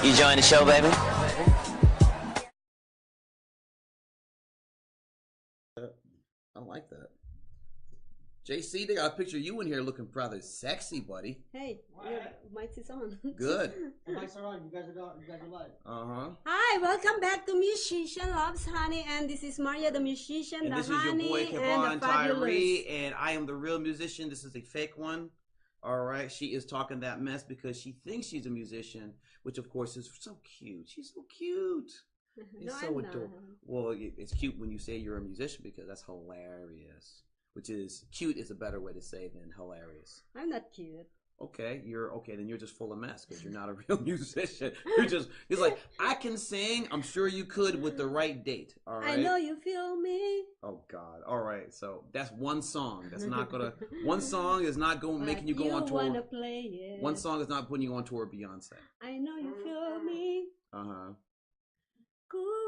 You join the show, baby? I like that. JC, they got a picture of you in here looking rather sexy, buddy. Hey, mic is on. Good. The mics are on. You guys are live. Hi, welcome back to Musician Loves Honey, and this is Maria the musician, And the this is your honey, boy and Kevon the fabulous. Tyree, and I am the real musician. This is a fake one. All right, she is talking that mess because she thinks she's a musician, which of course is so cute. She's so cute. It's No, so I'm not. adorable. Well, it's cute when you say you're a musician because that's hilarious. Which is cute is a better way to say than hilarious. I'm not cute. Okay, then you're just full of mess because you're not a real musician. It's like, I can sing. I'm sure you could with the right date. All right. I know you feel me. Oh God. All right. So that's one song. That's not gonna. One song is not going making you go on tour. Wanna play it. One song is not putting you on tour, Beyonce. I know you feel me. Cool.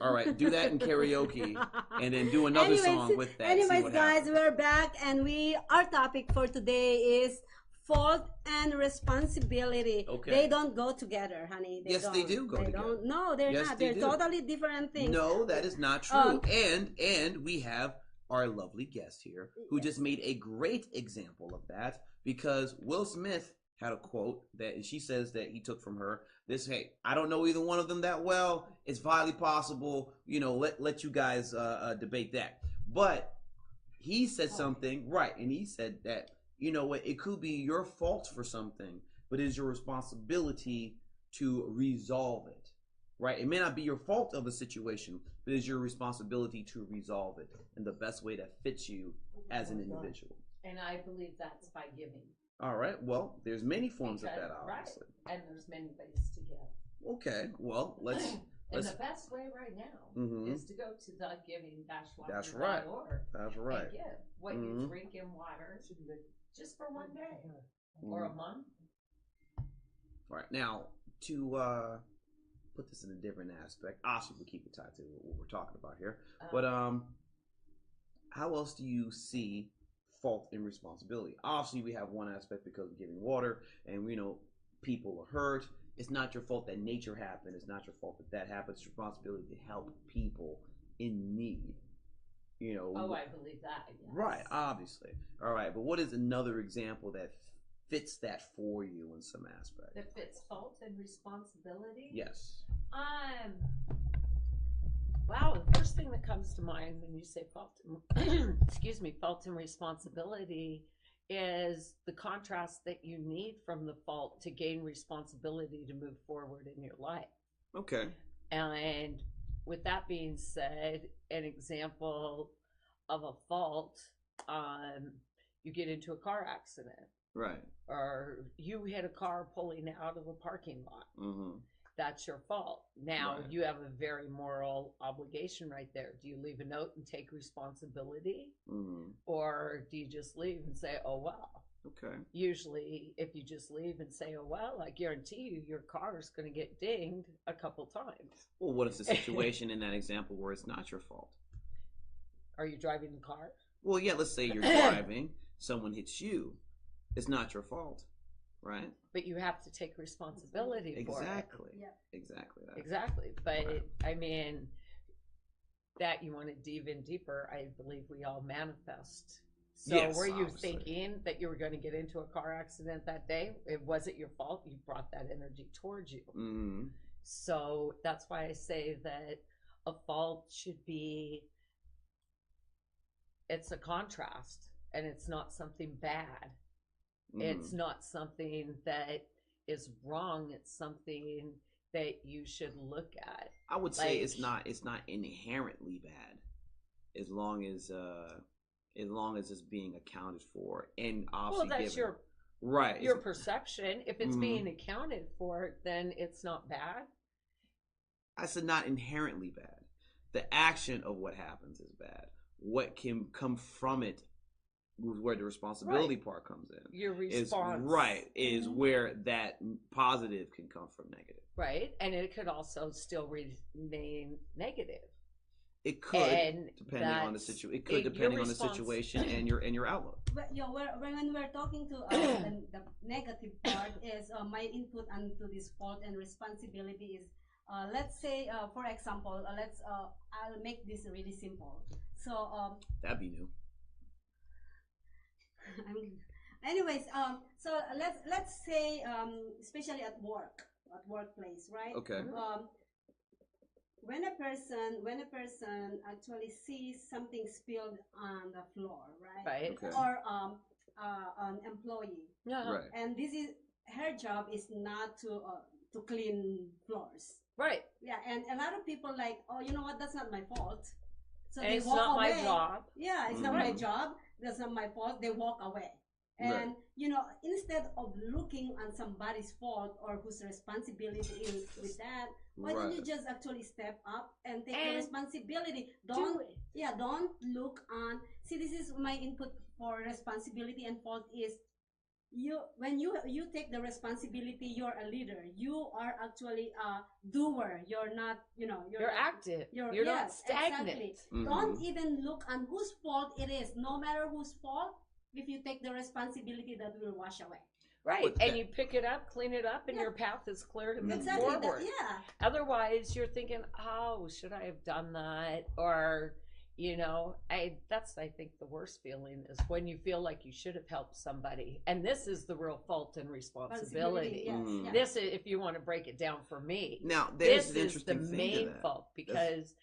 All right, do that in karaoke, and then do another song with that. Anyways, guys, we're back, and our topic for today is fault and responsibility. Okay. They don't go together, honey. Yes, they do go together. No, they're Yes, not. they They're do. totally different things. No, that is not true. And we have our lovely guest here who just made a great example of that because Will Smith had a quote that she says that he took from her. Hey, I don't know either one of them that well. It's highly possible, let you guys debate that. But he said something, right, and he said that, you know what, it could be your fault for something, but it's your responsibility to resolve it, right? It may not be your fault of a situation, but it's your responsibility to resolve it in the best way that fits you as an individual. And I believe that's by giving. All right. Well, there's many forms of that, obviously. Right. And there's many ways to give. Okay. Well, let's. And the best way right now is to go to thegiving-water.org. That's right. That's right. And give what you drink in water just for one day or a month. All right. Now, to put this in a different aspect, obviously we keep it tied to what we're talking about here. But how else do you see fault and responsibility? Obviously we have one aspect because of giving water, and we know people are hurt. It's not your fault that nature happened. It's not your fault that happened. It's your responsibility to help people in need. Oh, I believe that. Yes. Right, obviously. All right, but what is another example that fits that for you in some aspect? That fits fault and responsibility? Yes. Wow, the first thing that comes to mind when you say fault and, fault and responsibility is the contrast that you need from the fault to gain responsibility to move forward in your life. Okay. And with that being said, an example of a fault, you get into a car accident. Right. Or you hit a car pulling out of a parking lot. That's your fault. Now you have a very moral obligation right there. Do you leave a note and take responsibility? Or do you just leave and say, oh, well? Okay. Usually if you just leave and say, oh, well, I guarantee you your car is going to get dinged a couple times. Well, what is the situation in that example where it's not your fault? Are you driving the car? Well, yeah, let's say you're driving, someone hits you. It's not your fault. Right. But you have to take responsibility for it. Exactly. Yeah. Exactly. Exactly. But I mean, that you want to dive in deeper, I believe we all manifest. So yes, were you obviously. thinking that you were going to get into a car accident that day? It wasn't your fault. You brought that energy towards you. So that's why I say that a fault should be, it's a contrast and it's not something bad. It's not something that is wrong. It's something that you should look at. I would say it's not inherently bad, as long as it's being accounted for and obviously well, that's given. your perception. If it's being accounted for, then it's not bad. I said not inherently bad. The action of what happens is bad. What can come from it, where the responsibility part comes in. Your response. Is where that positive can come from negative. Right, and it could also still remain negative. It could, And depending on the situation. It could, your depending on the response- situation and your outlook. But yeah, when we're talking to the negative part is my input onto this fault and responsibility is let's say for example I'll make this really simple. So That'd be new. anyways, so let's say especially at workplace, right? Okay. When a person actually sees something spilled on the floor, right? Right. Okay. Or an employee, Yeah. Right. and this is her job is not to clean floors. Right. Yeah, and a lot of people like, oh, you know what? That's not my fault. So And they it's walk not away. my job. Yeah, it's not my job. That's not my fault. They walk away. And you know, instead of looking on somebody's fault or whose responsibility is with that, why don't you just actually step up and take the responsibility? Don't look on. See, this is my input for responsibility and fault is when you take the responsibility, you're a leader. You are actually a doer. You're not, you're active. You're not stagnant. Exactly. Don't even look on whose fault it is. No matter whose fault, if you take the responsibility, that will wash away. Right. And you pick it up, clean it up, and your path is clear to move forward. Otherwise, you're thinking, oh, should I have done that? Or, that's, I think, the worst feeling is when you feel like you should have helped somebody. And this is the real fault and responsibility. Yes. This is, if you want to break it down for me. Now, there's this an interesting is the thing to main that. fault because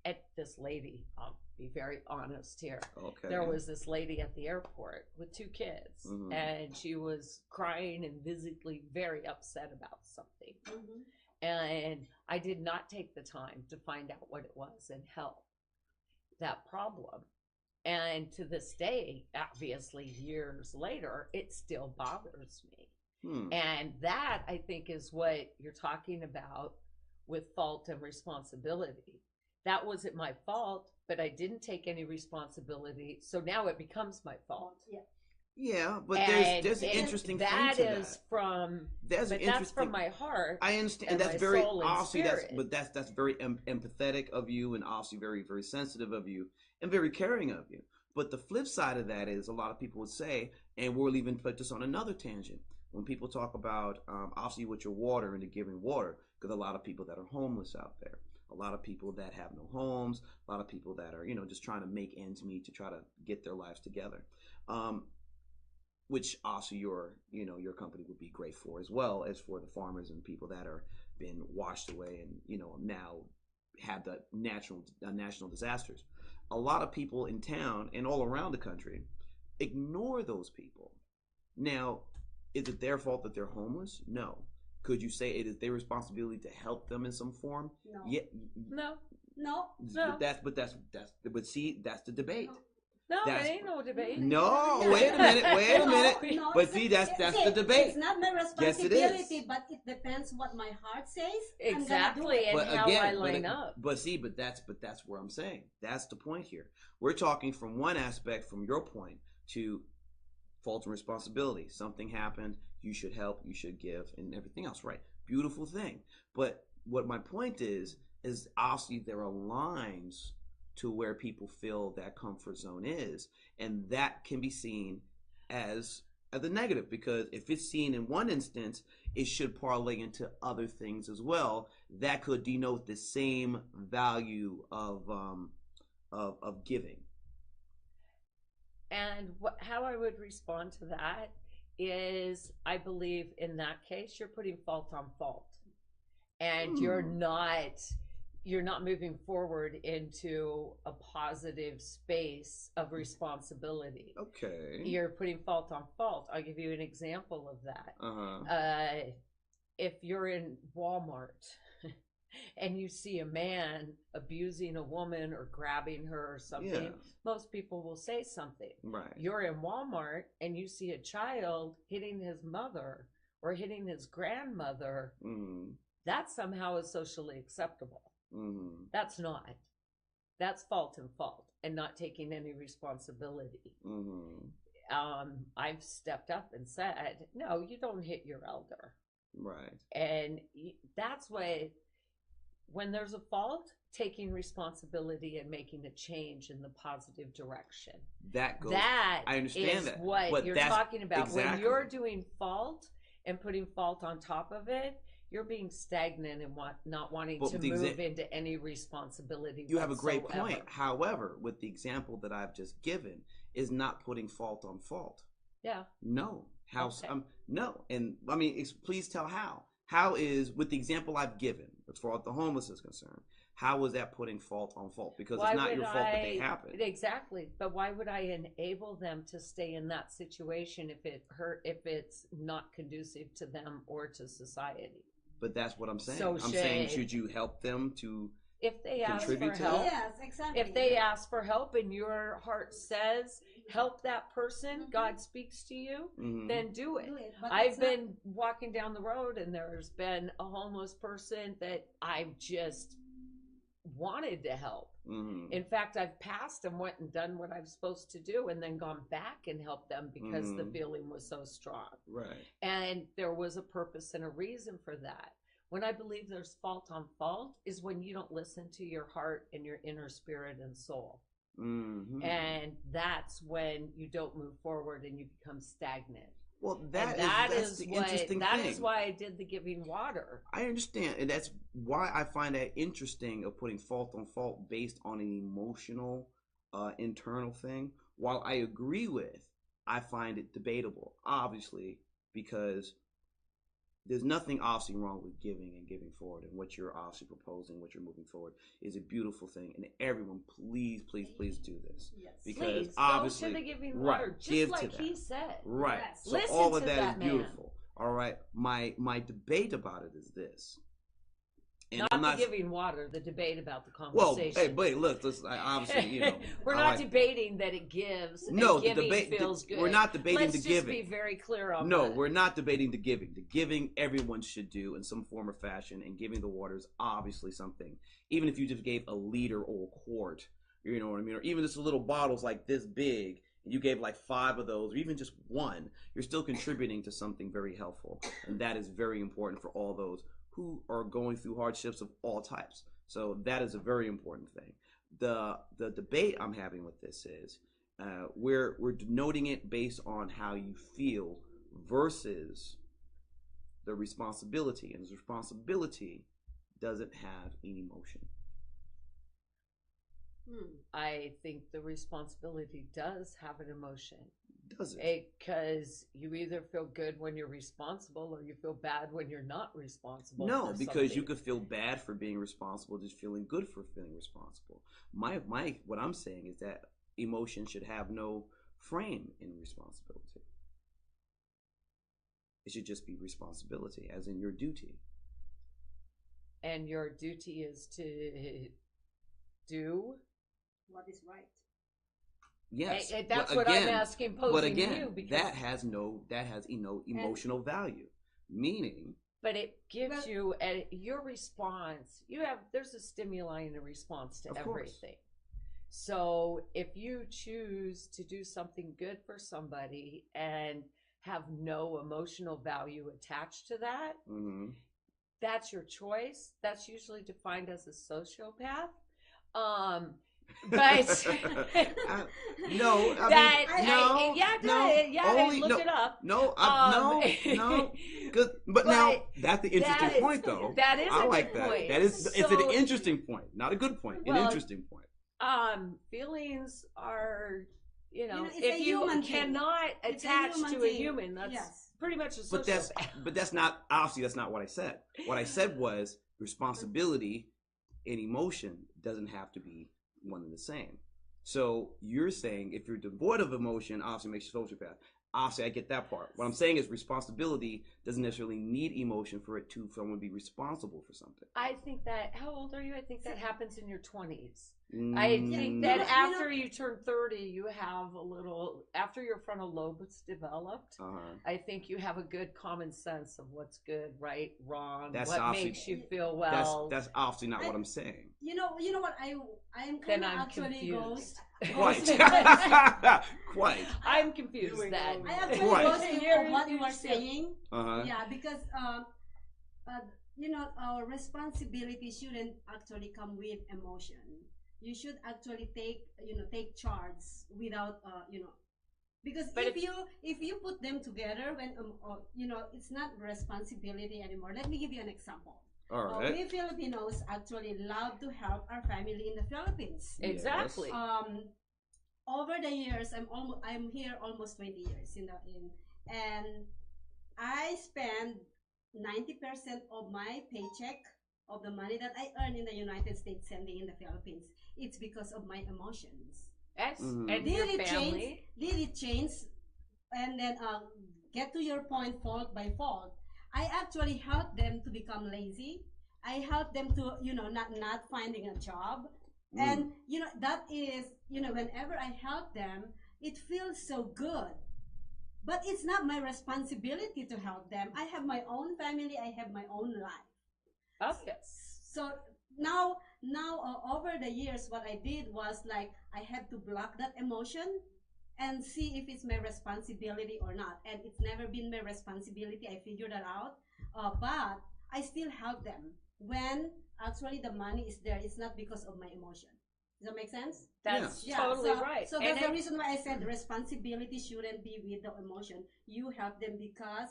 at this lady, I'll be very honest here. Okay. There was this lady at the airport with 2 kids, and she was crying and visibly very upset about something. And I did not take the time to find out what it was and help that problem. And to this day, obviously years later, it still bothers me. And that, I think, is what you're talking about with fault and responsibility. That wasn't my fault, but I didn't take any responsibility, so now it becomes my fault. Yeah, but there's an interesting thing to that. That's from my heart. I understand, and that's very obviously that's very empathetic of you, and obviously very, very sensitive of you, and very caring of you. But the flip side of that is a lot of people would say, and we'll even put this on another tangent, when people talk about obviously with your water and the giving water, because a lot of people that are homeless out there. A lot of people that have no homes, a lot of people that are, just trying to make ends meet to try to get their lives together. Which also your company would be great for, as well as for the farmers and people that are been washed away and, now have the national disasters. A lot of people in town and all around the country ignore those people. Now, is it their fault that they're homeless? No. Could you say it is their responsibility to help them in some form? No. Yeah. No. But see, that's the debate. No, it ain't no debate. No, wait a minute. No, but see, that's the debate. It's not my responsibility, but it depends what my heart says. Exactly, and how I line up. But that's where I'm saying. That's the point here. We're talking from one aspect, from your point, to fault and responsibility. Something happened, you should help, you should give, and everything else, right? Beautiful thing. But what my point is obviously there are lines to where people feel that comfort zone is, and that can be seen as the negative, because if it's seen in one instance, it should parlay into other things as well that could denote the same value of giving. And how I would respond to that is, I believe in that case you're putting fault on fault, and you're not moving forward into a positive space of responsibility. Okay. You're putting fault on fault. I'll give you an example of that. If you're in Walmart and you see a man abusing a woman or grabbing her or something, most people will say something. Right. You're in Walmart and you see a child hitting his mother or hitting his grandmother, that somehow is socially acceptable. That's not. That's fault and fault, and not taking any responsibility. I've stepped up and said, no, you don't hit your elder. Right. And that's when there's a fault, taking responsibility and making a change in the positive direction. That goes. That I understand is that. what but you're that's talking about. exactly. When you're doing fault and putting fault on top of it, you're being stagnant and not wanting to move into any responsibility. You have a great whatsoever. point. However, with the example that I've just given, is not putting fault on fault. Yeah. No. How? Okay. No. And I mean, please tell how. How is, with the example I've given, as far as the homeless is concerned, how is that putting fault on fault? Because it's not your fault that they happen. Exactly. But why would I enable them to stay in that situation if it's not conducive to them or to society? But that's what I'm saying. So I'm saying, should you help them to if they ask for contribute to help? that? Yes, exactly. If they ask for help and your heart says, help that person, God speaks to you, then do it. But I've been walking down the road and there's been a homeless person that I've just wanted to help. In fact, I've passed and went and done what I'm supposed to do and then gone back and helped them because the feeling was so strong. Right. And there was a purpose and a reason for that. When I believe there's fault on fault is when you don't listen to your heart and your inner spirit and soul. And that's when you don't move forward and you become stagnant. Well, that's the interesting thing. That is why I did the giving water. I understand. And that's why I find that interesting of putting fault on fault based on an emotional, internal thing. While I agree with, I find it debatable, obviously, because there's nothing obviously wrong with giving and giving forward, and what you're obviously proposing, what you're moving forward is a beautiful thing. And everyone, please, please, please do this. Yes. Because please, obviously, go to the giving water, just like he said. Right. Yes. So Listen all of to that is man. beautiful. All right. My debate about it is this. And Not I'm the giving water, the debate about the well, conversation. hey, but look, obviously, we're not debating that it gives. No, and the giving debate. feels good. We're not debating Let's the just giving. be very clear on No, that. we're not debating the giving. The giving everyone should do in some form or fashion, and giving the water is obviously something. Even if you just gave a liter or a quart, you know what I mean, or even just little bottles like this big, and you gave like 5 of those, or even just one, you're still contributing to something very helpful, and that is very important for all those who are going through hardships of all types. So that is a very important thing. The debate I'm having with this is we're denoting it based on how you feel versus the responsibility, and the responsibility doesn't have any emotion. I think the responsibility does have an emotion. Does it? Because you either feel good when you're responsible or you feel bad when you're not responsible. No, because you could feel bad for being responsible, just feeling good for feeling responsible. What I'm saying is that emotion should have no frame in responsibility. It should just be responsibility, as in your duty. And your duty is to do what is right. Yes, that's what I'm asking, posing but again, you, because that has emotional value, meaning. But it gives you your response. There's a stimuli and a response to everything. So if you choose to do something good for somebody and have no emotional value attached to that, that's your choice. That's usually defined as a sociopath. But look it up. But now that's the interesting point, though. That is I a like good that. point. It's an interesting point, not a good point. An interesting point. Feelings are, if you cannot attach to a human, that's pretty much a sociopath. But that's not what I said. What I said was responsibility and emotion doesn't have to be one and the same. So you're saying if you're devoid of emotion, obviously makes you a sociopath. Obviously, I get that part. What I'm saying is responsibility doesn't necessarily need emotion for someone to be responsible for something. I think that, how old are you? I think that happens in your 20s. I think that after you turn 30, you have after your frontal lobe is developed, I think you have a good common sense of what's good, right, wrong, what makes you feel well. That's obviously not what I'm saying. You know what, I am kind of actually confused. Quite. I'm confused that. I actually goes to what you were saying. Yeah, because our responsibility shouldn't actually come with emotion. You should actually take charge without, because But if you put them together, when it's not responsibility anymore. Let me give you an example. All right. We Filipinos actually love to help our family in the Philippines. Exactly. Over the years, I'm here almost 20 years and I spend 90% of my paycheck, of the money that I earn in the United States, sending in the Philippines. It's because of my emotions. Yes, Mhm. and Did your it family. change? Did it change? And then get to your point, fault by fault. I actually help them to become lazy. I help them to not finding a job, and that is whenever I help them, it feels so good. But it's not my responsibility to help them. I have my own family. I have my own life. Okay. So now over the years, what I did was like I had to block that emotion and see if it's my responsibility or not. And it's never been my responsibility. I figured that out. But I still help them when actually the money is there. It's not because of my emotion. Does that make sense? That's totally right. So that's the reason why I said responsibility shouldn't be with the emotion. You help them because,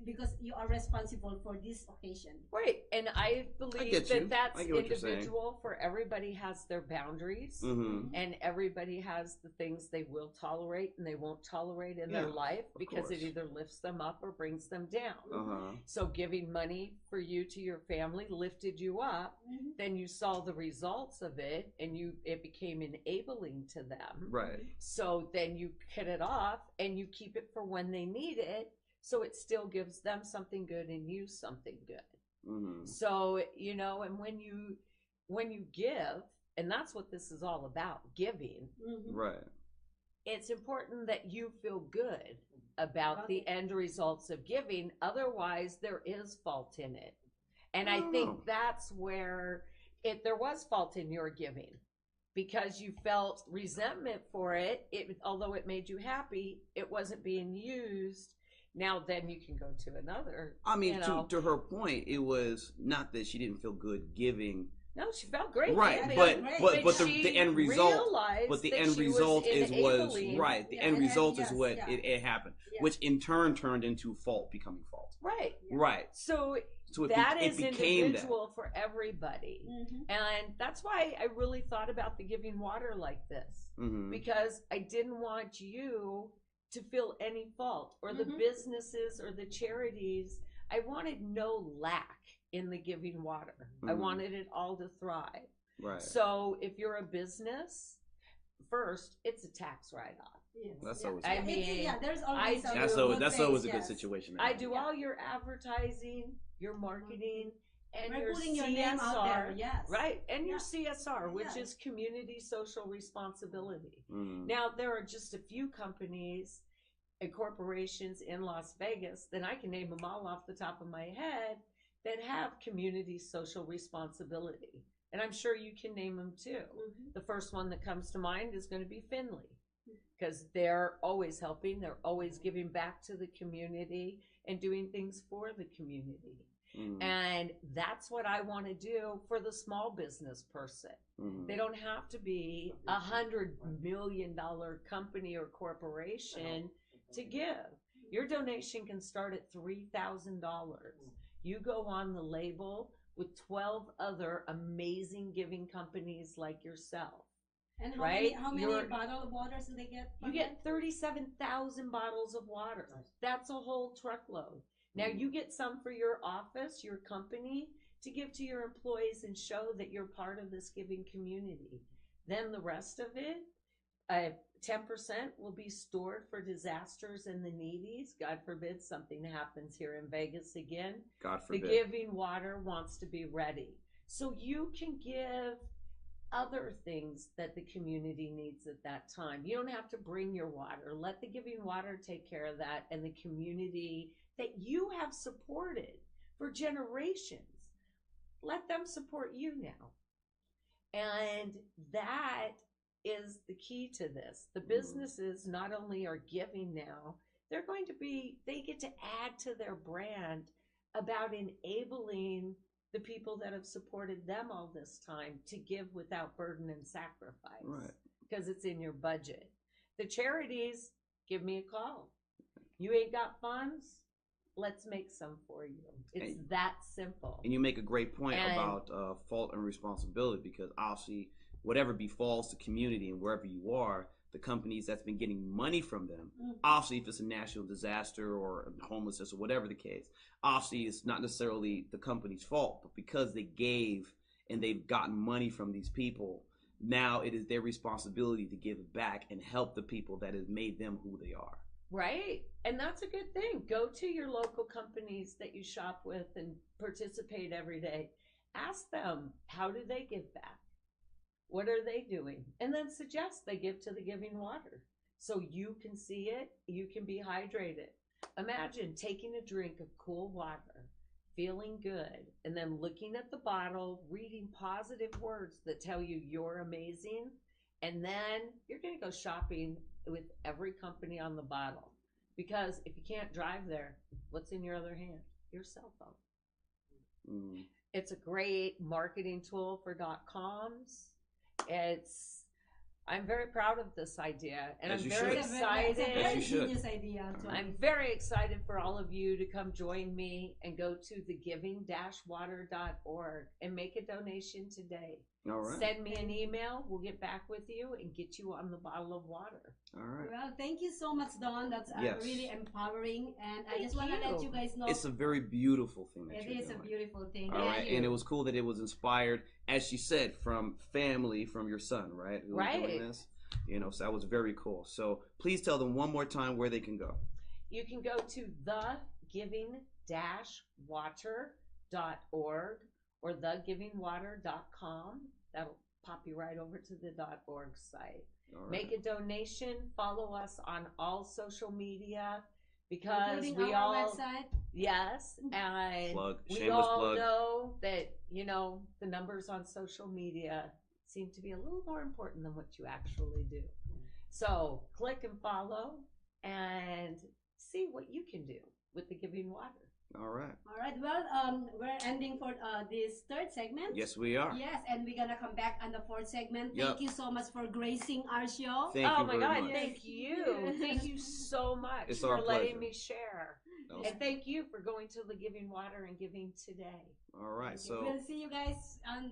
because you are responsible for this occasion. Right, and I believe that's individual. For everybody has their boundaries, Mm-hmm. and everybody has the things they will tolerate and they won't tolerate in their life because it either lifts them up or brings them down. So giving money for you to your family lifted you up, then you saw the results of it, and it became enabling to them. Right. So then you cut it off and you keep it for when they need it. So it still gives them something good and you something good. Mm-hmm. So, and when you give, and that's what this is all about, giving. Right. It's important that you feel good about the end results of giving. Otherwise, there is fault in it. And I think that's where there was fault in your giving. Because you felt resentment for it, although it made you happy, it wasn't being used. Now then you can go to another. I mean, to her point, it was not that she didn't feel good giving. No, she felt great. Right, but the end result. But the end result was right. The end result is what it happened, which in turn turned into fault, becoming fault. Right. Right. So that is individual for everybody, and that's why I really thought about the giving water like this, because I didn't want you to feel any fault, or the businesses or the charities. I wanted no lack in the giving water. I wanted it all to thrive. Right. So if you're a business, first, it's a tax write-off. Yes. That's always. I mean, there's always that's always a good situation. I do all your advertising, your marketing, and We're your putting CSR, your name out there, right? And your CSR, which is community social responsibility. Now, there are just a few companies and corporations in Las Vegas, then I can name them all off the top of my head, that have community social responsibility. And I'm sure you can name them too. The first one that comes to mind is going to be Finley, because they're always helping, they're always giving back to the community and doing things for the community. And that's what I want to do for the small business person. They don't have to be $100 million company or corporation to give. Your donation can start at $3,000. You go on the label with 12 other amazing giving companies like yourself. And how many bottles of water do they get? You get 37,000 bottles of water. That's a whole truckload. Now you get some for your office, your company, to give to your employees and show that you're part of this giving community. Then the rest of it, 10% will be stored for disasters and the needies. God forbid something happens here in Vegas again. God forbid. The giving water wants to be ready. So you can give other things that the community needs at that time. You don't have to bring your water. Let the giving water take care of that, and the community that you have supported for generations, let them support you now. And that is the key to this. The businesses not only are giving now, they get to add to their brand about enabling the people that have supported them all this time to give without burden and sacrifice. Right. Because it's in your budget. The charities, give me a call. You ain't got funds? Let's make some for you. It's that simple. And you make a great point about fault and responsibility, because obviously whatever befalls the community and wherever you are, the companies that's been getting money from them, obviously if it's a national disaster or homelessness or whatever the case, obviously it's not necessarily the company's fault, but because they gave and they've gotten money from these people, now it is their responsibility to give it back and help the people that have made them who they are. Right. And that's a good thing. Go to your local companies that you shop with and participate every day. Ask them, how do they give back? What are they doing? And then suggest they give to the Giving Water. So you can see it, you can be hydrated. Imagine taking a drink of cool water, feeling good, and then looking at the bottle, reading positive words that tell you you're amazing, and then you're going to go shopping with every company on the bottle. Because if you can't drive there, what's in your other hand? Your cell phone. It's a great marketing tool for .coms. I'm very proud of this idea, and I'm very excited. It's a very genius idea. I'm very excited for all of you to come join me and go to thegiving-water.org and make a donation today. All right. Send me an email. We'll get back with you and get you on the bottle of water. All right. Well, thank you so much, Dawn. That's really empowering, and I just want to let you guys know it's a very beautiful thing. That it is doing. A beautiful thing. All right, and it was cool that it was inspired, as she said, from family, from your son, right? Who was doing this. You know, so that was very cool. So please tell them one more time where they can go. You can go to thegiving-water.org or thegivingwater.com. That'll pop you right over to the .org site. Right. Make a donation. Follow us on all social media, because including we our all website. Yes, and we all know that, you know, the numbers on social media seem to be a little more important than what you actually do. So click and follow and see what you can do with the Giving Water. All right. All right. Well, we're ending for this third segment. Yes, we are. Yes, and we're gonna come back on the fourth segment. Thank you so much for gracing our show. Thank you very much. Thank you. Thank you so much for letting me share. And thank you for going to the Giving Water and giving today. All right. So we'll see you guys on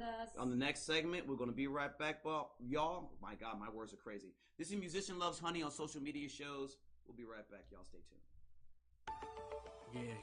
the next segment. We're going to be right back. Well, y'all, my God, my words are crazy. This is Musician Loves Honey on social media shows. We'll be right back. Y'all stay tuned. Yeah.